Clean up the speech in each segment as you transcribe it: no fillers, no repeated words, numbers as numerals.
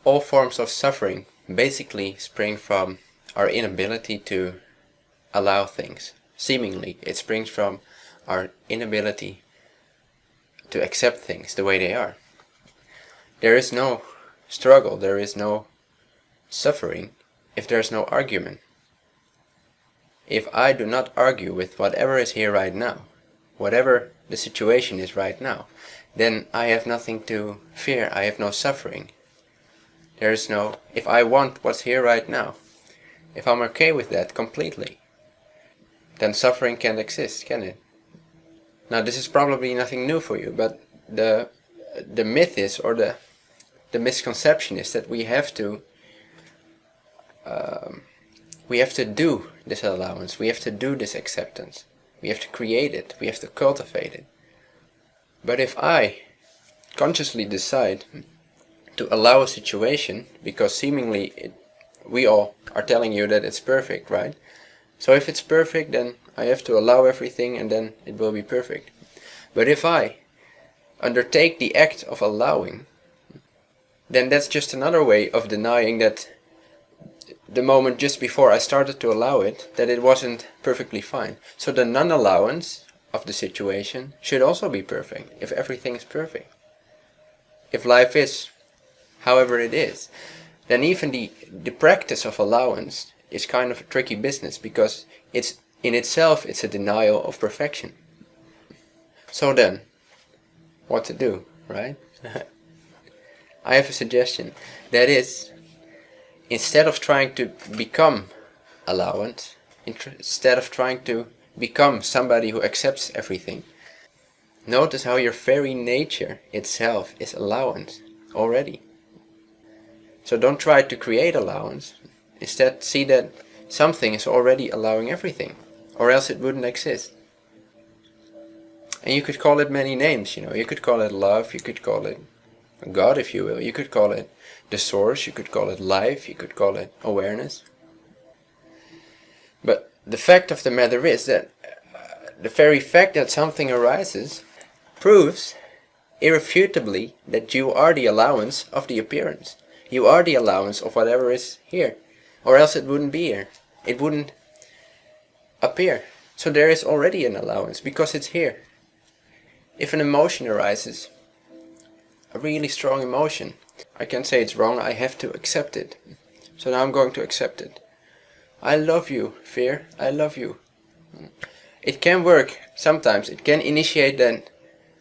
all forms of suffering basically spring from our inability to allow things. Seemingly, it springs from our inability to accept things the way they are. There is no struggle, there is no suffering if there is no argument. If I do not argue with whatever is here right now, whatever the situation is right now, then I have nothing to fear, I have no suffering. There is no, if I want what's here right now, if I'm okay with that completely, then suffering can't exist, can it? Now this is probably nothing new for you, but the myth is, or the misconception is, that we have to do this allowance, we have to do this acceptance, we have to create it, we have to cultivate it. But if I consciously decide to allow a situation, because seemingly we all are telling you that it's perfect, right? So if it's perfect, then I have to allow everything and then it will be perfect. But if I undertake the act of allowing, then that's just another way of denying that the moment just before I started to allow it, that it wasn't perfectly fine. So the non-allowance of the situation should also be perfect, if everything is perfect. If life is however it is, then even the practice of allowance is kind of a tricky business, because it's in itself it's a denial of perfection. So then, what to do, right? I have a suggestion. That is, instead of trying to become allowance, instead of trying to become somebody who accepts everything, notice how your very nature itself is allowance already. So don't try to create allowance. Instead, see that something is already allowing everything, or else it wouldn't exist. And you could call it many names, you could call it love, you could call it God, if you will, you could call it the source, you could call it life, you could call it awareness. But the fact of the matter is that the very fact that something arises proves irrefutably that you are the allowance of the appearance. You are the allowance of whatever is here, or else it wouldn't be here. It wouldn't appear. So there is already an allowance, because it's here. If an emotion arises, a really strong emotion, I can say it's wrong, I have to accept it. So now I'm going to accept it. I love you, fear, I love you. It can work sometimes, it can initiate that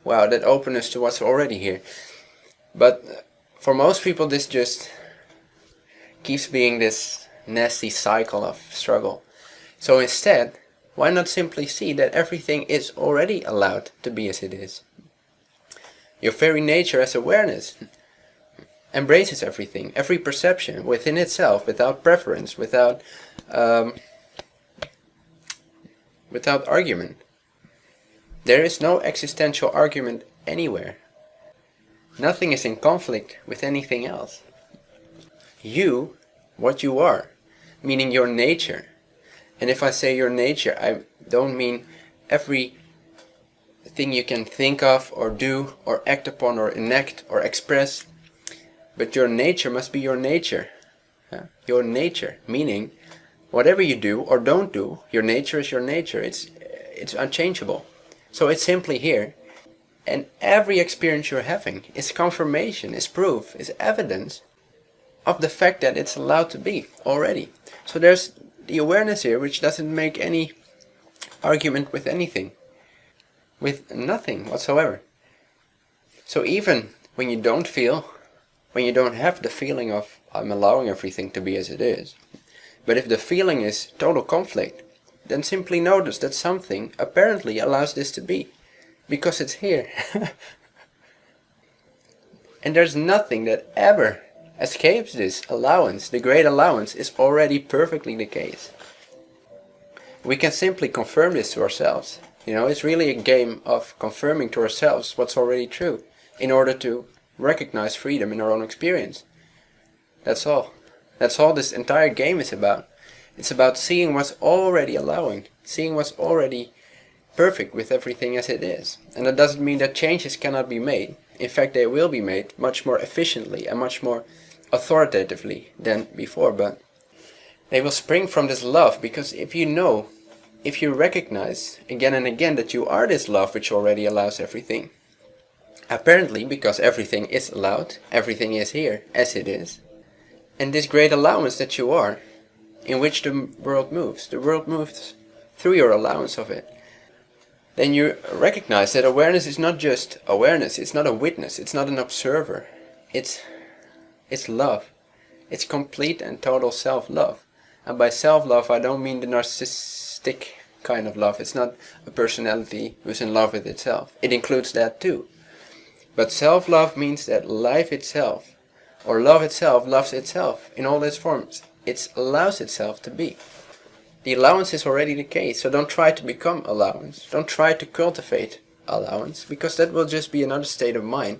openness to what's already here. But for most people this just keeps being this nasty cycle of struggle. So instead, why not simply see that everything is already allowed to be as it is? Your very nature as awareness embraces everything, every perception within itself, without preference, without argument. There is no existential argument anywhere. Nothing is in conflict with anything else. You, what you are, meaning your nature. And if I say your nature, I don't mean every thing you can think of or do or act upon or enact or express, but your nature must be your nature. Your nature, meaning whatever you do or don't do, your nature is your nature. It's unchangeable. So it's simply here. And every experience you're having is confirmation, is proof, is evidence of the fact that it's allowed to be already. So there's the awareness here, which doesn't make any argument with anything, with nothing whatsoever. So even when you don't feel, when you don't have the feeling of I'm allowing everything to be as it is, but if the feeling is total conflict, then simply notice that something apparently allows this to be, because it's here. And there's nothing that ever escapes this allowance. The great allowance is already perfectly the case. We can simply confirm this to ourselves. It's really a game of confirming to ourselves what's already true, in order to recognize freedom in our own experience. That's all. That's all this entire game is about. It's about seeing what's already allowing, seeing what's already perfect with everything as it is. And that doesn't mean that changes cannot be made. In fact, they will be made much more efficiently and much more authoritatively than before, but they will spring from this love, because if you recognize again and again that you are this love which already allows everything, apparently because everything is allowed, everything is here as it is, and this great allowance that you are, in which the world moves through your allowance of it, then you recognize that awareness is not just awareness, it's not a witness, it's not an observer, it's love. It's complete and total self-love. And by self-love I don't mean the narcissistic kind of love. It's not a personality who's in love with itself. It includes that too. But self-love means that life itself, or love itself, loves itself in all its forms. It allows itself to be. The allowance is already the case, so don't try to become allowance. Don't try to cultivate allowance, because that will just be another state of mind.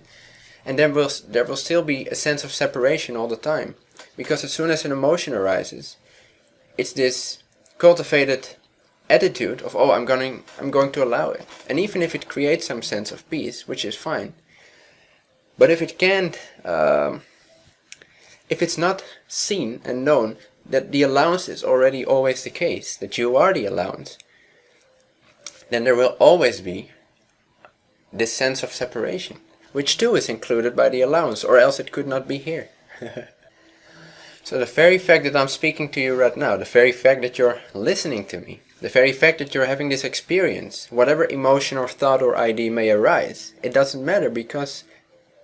And then there will still be a sense of separation all the time. Because as soon as an emotion arises, it's this cultivated attitude of, oh, I'm going to allow it. And even if it creates some sense of peace, which is fine, but if it can't, if it's not seen and known that the allowance is already always the case, that you are the allowance, then there will always be this sense of separation, which too is included by the allowance, or else it could not be here. So the very fact that I'm speaking to you right now, the very fact that you're listening to me, the very fact that you're having this experience, whatever emotion or thought or idea may arise, it doesn't matter, because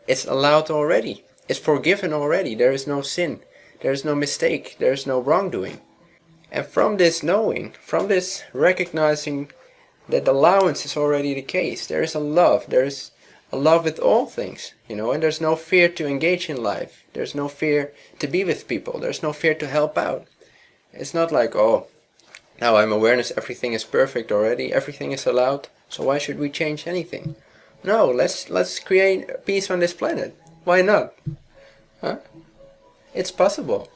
it's allowed already. It's forgiven already. There is no sin. There is no mistake. There is no wrongdoing. And from this knowing, from this recognizing that allowance is already the case, there is a love. There is a love with all things, and there's no fear to engage in life. There's no fear to be with people. There's no fear to help out. It's not like, oh, now I'm awareness, everything is perfect already, everything is allowed, so why should we change anything? No, let's create peace on this planet. Why not? Huh? It's possible.